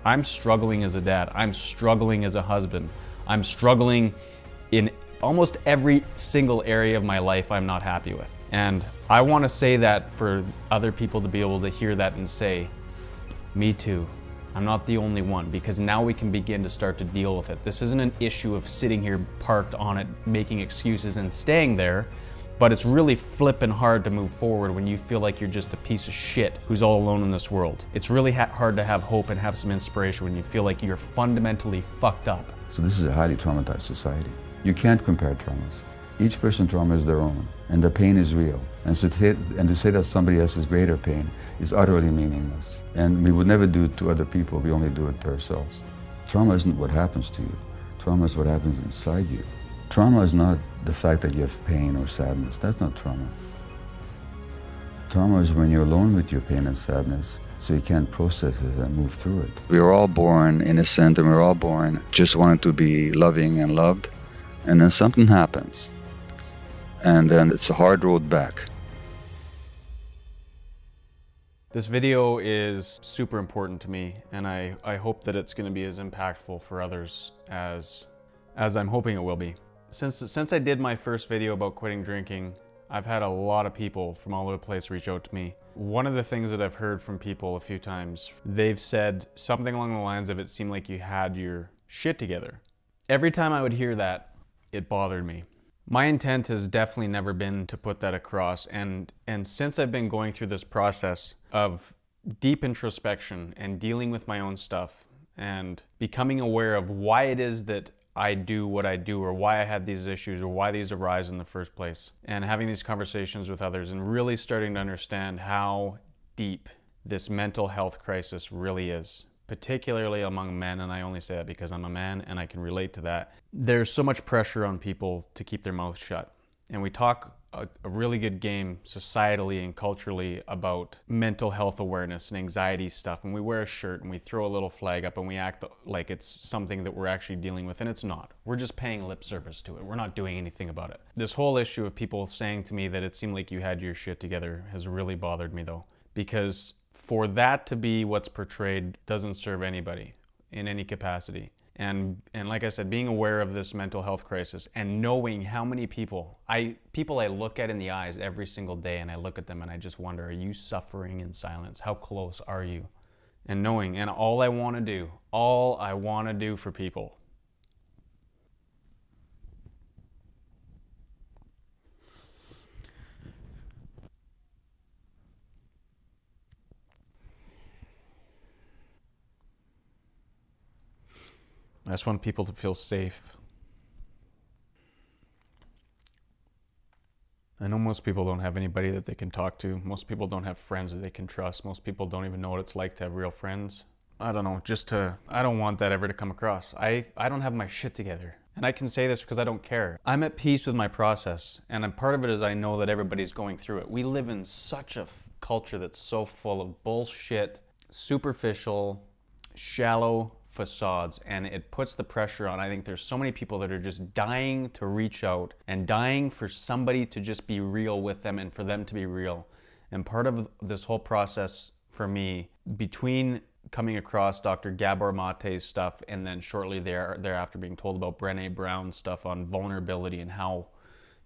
I'm struggling as a dad. I'm struggling as a husband. I'm struggling in almost every single area of my life I'm not happy with. And I want to say that for other people to be able to hear that and say, me too. I'm not the only one, because now we can begin to start to deal with it. This isn't an issue of sitting here parked on it, making excuses and staying there, but it's really flippin' hard to move forward when you feel like you're just a piece of shit who's all alone in this world. It's really hard to have hope and have some inspiration when you feel like you're fundamentally fucked up. So this is a highly traumatized society. You can't compare traumas. Each person's trauma is their own, and the pain is real. And to say that somebody else's greater pain is utterly meaningless. And we would never do it to other people, we only do it to ourselves. Trauma isn't what happens to you. Trauma is what happens inside you. Trauma is not the fact that you have pain or sadness. That's not trauma. Trauma is when you're alone with your pain and sadness, so you can't process it and move through it. We were all born innocent, and we were all born just wanting to be loving and loved. And then something happens. And then it's a hard road back. This video is super important to me, and I hope that it's going to be as impactful for others as I'm hoping it will be. Since I did my first video about quitting drinking, I've had a lot of people from all over the place reach out to me. One of the things that I've heard from people a few times, they've said something along the lines of, it seemed like you had your shit together. Every time I would hear that, it bothered me. My intent has definitely never been to put that across, and since I've been going through this process of deep introspection and dealing with my own stuff and becoming aware of why it is that I do what I do, or why I had these issues, or why these arise in the first place, and having these conversations with others and really starting to understand how deep this mental health crisis really is, particularly among men, and I only say that because I'm a man and I can relate to that. There's so much pressure on people to keep their mouths shut. And we talk a really good game societally and culturally about mental health awareness and anxiety stuff, and we wear a shirt and we throw a little flag up and we act like it's something that we're actually dealing with, and it's not. We're just paying lip service to it. We're not doing anything about it. This whole issue of people saying to me that it seemed like you had your shit together has really bothered me, though, because for that to be what's portrayed doesn't serve anybody in any capacity. And like I said, being aware of this mental health crisis and knowing how many people I look at in the eyes every single day, and I look at them and I just wonder, are you suffering in silence? How close are you? And knowing, and all I want to do for people, I just want people to feel safe. I know most people don't have anybody that they can talk to. Most people don't have friends that they can trust. Most people don't even know what it's like to have real friends. I don't know, I don't want that ever to come across. I don't have my shit together. And I can say this because I don't care. I'm at peace with my process, and part of it is I know that everybody's going through it. We live in such a culture that's so full of bullshit, superficial, shallow facades, and it puts the pressure on. I think there's so many people that are just dying to reach out and dying for somebody to just be real with them and for them to be real. And part of this whole process for me, between coming across Dr. Gabor Mate's stuff and then shortly thereafter being told about Brene Brown's stuff on vulnerability and how,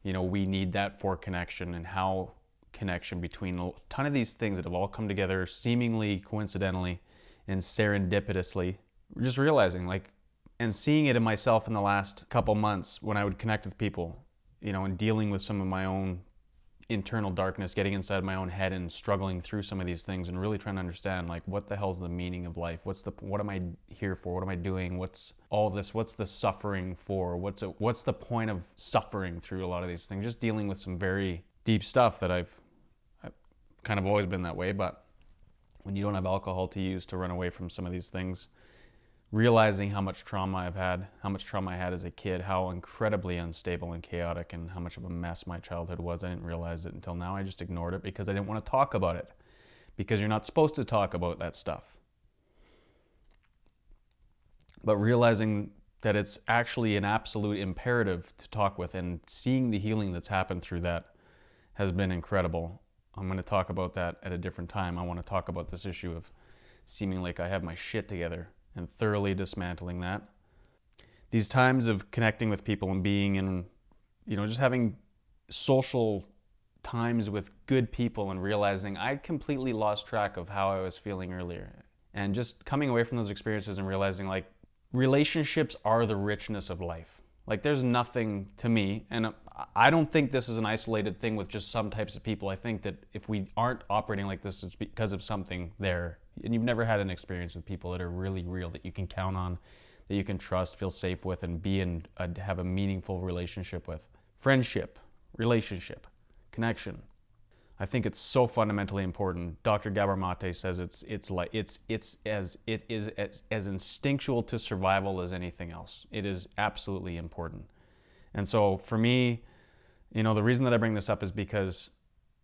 you know, we need that for connection, and how connection between a ton of these things that have all come together seemingly coincidentally and serendipitously, just realizing, like, and seeing it in myself in the last couple months when I would connect with people, you know, and dealing with some of my own internal darkness, getting inside my own head and struggling through some of these things and really trying to understand, like, what the hell's the meaning of life? What am I here for? What am I doing? What's all this? What's the suffering for? What's the point of suffering through a lot of these things? Just dealing with some very deep stuff that I've kind of always been that way, but when you don't have alcohol to use to run away from some of these things, realizing how much trauma I've had, how much trauma I had as a kid, how incredibly unstable and chaotic and how much of a mess my childhood was. I didn't realize it until now. I just ignored it because I didn't want to talk about it, because you're not supposed to talk about that stuff. But realizing that it's actually an absolute imperative to talk with, and seeing the healing that's happened through that has been incredible. I'm going to talk about that at a different time. I want to talk about this issue of seeming like I have my shit together and thoroughly dismantling that. These times of connecting with people and being in, just having social times with good people and realizing I completely lost track of how I was feeling earlier. And just coming away from those experiences and realizing like relationships are the richness of life. Like there's nothing to me, and I don't think this is an isolated thing with just some types of people. I think that if we aren't operating like this, it's because of something there. And you've never had an experience with people that are really real, that you can count on, that you can trust, feel safe with, and have a meaningful relationship with. Friendship, relationship, connection. I think it's so fundamentally important. Dr. Gabor Mate says it is as instinctual to survival as anything else. It is absolutely important. And so for me, the reason that I bring this up is because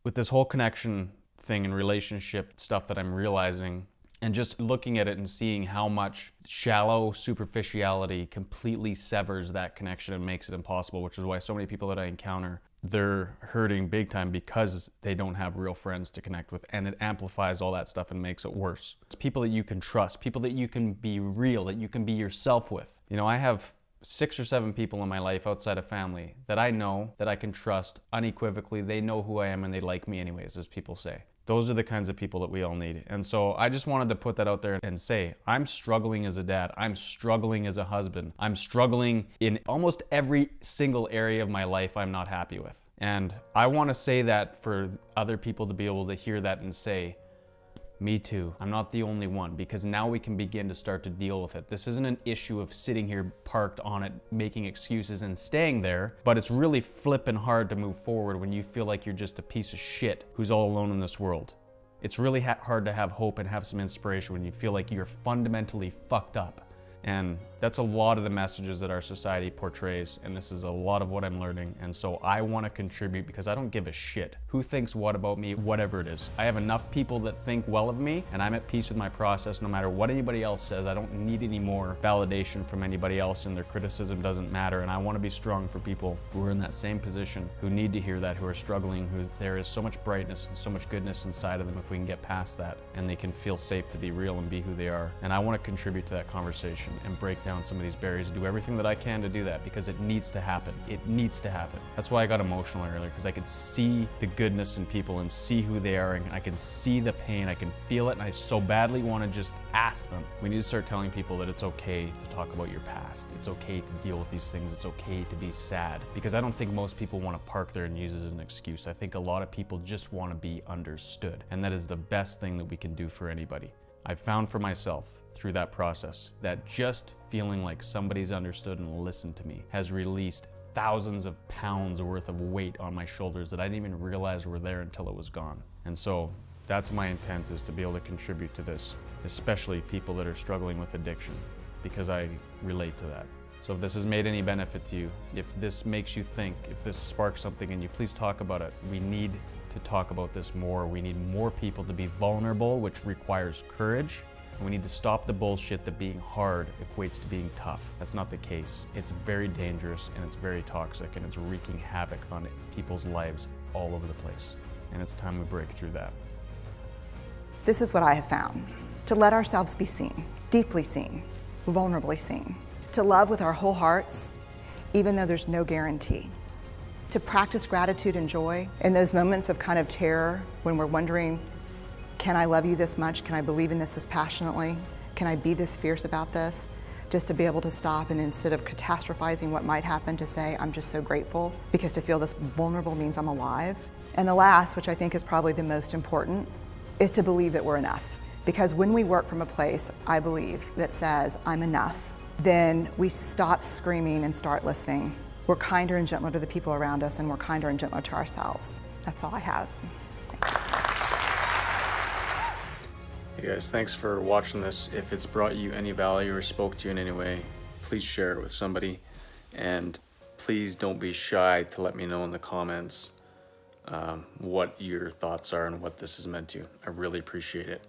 with this whole connection thing and relationship stuff that I'm realizing, and just looking at it and seeing how much shallow superficiality completely severs that connection and makes it impossible, which is why so many people that I encounter, they're hurting big time because they don't have real friends to connect with, and it amplifies all that stuff and makes it worse. It's people that you can trust, people that you can be real, that you can be yourself with. I have 6 or 7 people in my life outside of family that I know, that I can trust unequivocally. They know who I am and they like me anyways, as people say. Those are the kinds of people that we all need. And so I just wanted to put that out there and say, I'm struggling as a dad. I'm struggling as a husband. I'm struggling in almost every single area of my life I'm not happy with. And I want to say that for other people to be able to hear that and say, me too. I'm not the only one, because now we can begin to start to deal with it. This isn't an issue of sitting here parked on it, making excuses and staying there, but it's really flipping hard to move forward when you feel like you're just a piece of shit who's all alone in this world. It's really hard to have hope and have some inspiration when you feel like you're fundamentally fucked up. And that's a lot of the messages that our society portrays, and this is a lot of what I'm learning. And so I want to contribute because I don't give a shit who thinks what about me, whatever it is. I have enough people that think well of me, and I'm at peace with my process no matter what anybody else says. I don't need any more validation from anybody else, and their criticism doesn't matter. And I want to be strong for people who are in that same position, who need to hear that, who are struggling, who there is so much brightness and so much goodness inside of them if we can get past that, and they can feel safe to be real and be who they are. And I want to contribute to that conversation and break down some of these barriers, do everything that I can to do that, because it needs to happen. It needs to happen. That's why I got emotional earlier, because I could see the goodness in people and see who they are, and I can see the pain, I can feel it, and I so badly want to just ask them. We need to start telling people that it's okay to talk about your past. It's okay to deal with these things. It's okay to be sad, because I don't think most people want to park there and use it as an excuse. I think a lot of people just want to be understood, and that is the best thing that we can do for anybody. I've found for myself through that process that just feeling like somebody's understood and listened to me has released thousands of pounds worth of weight on my shoulders that I didn't even realize were there until it was gone. And so that's my intent, is to be able to contribute to this, especially people that are struggling with addiction, because I relate to that. So if this has made any benefit to you, if this makes you think, if this sparks something in you, please talk about it. We need to talk about this more. We need more people to be vulnerable, which requires courage. And we need to stop the bullshit that being hard equates to being tough. That's not the case. It's very dangerous, and it's very toxic, and it's wreaking havoc on people's lives all over the place. And it's time we break through that. This is what I have found. To let ourselves be seen, deeply seen, vulnerably seen. To love with our whole hearts, even though there's no guarantee. To practice gratitude and joy in those moments of kind of terror when we're wondering, can I love you this much? Can I believe in this passionately? Can I be this fierce about this? Just to be able to stop, and instead of catastrophizing what might happen, to say, I'm just so grateful, because to feel this vulnerable means I'm alive. And the last, which I think is probably the most important, is to believe that we're enough. Because when we work from a place, I believe, that says, I'm enough, then we stop screaming and start listening. We're kinder and gentler to the people around us, and we're kinder and gentler to ourselves. That's all I have. Hey guys, thanks for watching this. If it's brought you any value or spoke to you in any way, please share it with somebody. And please don't be shy to let me know in the comments what your thoughts are and what this has meant to you. I really appreciate it.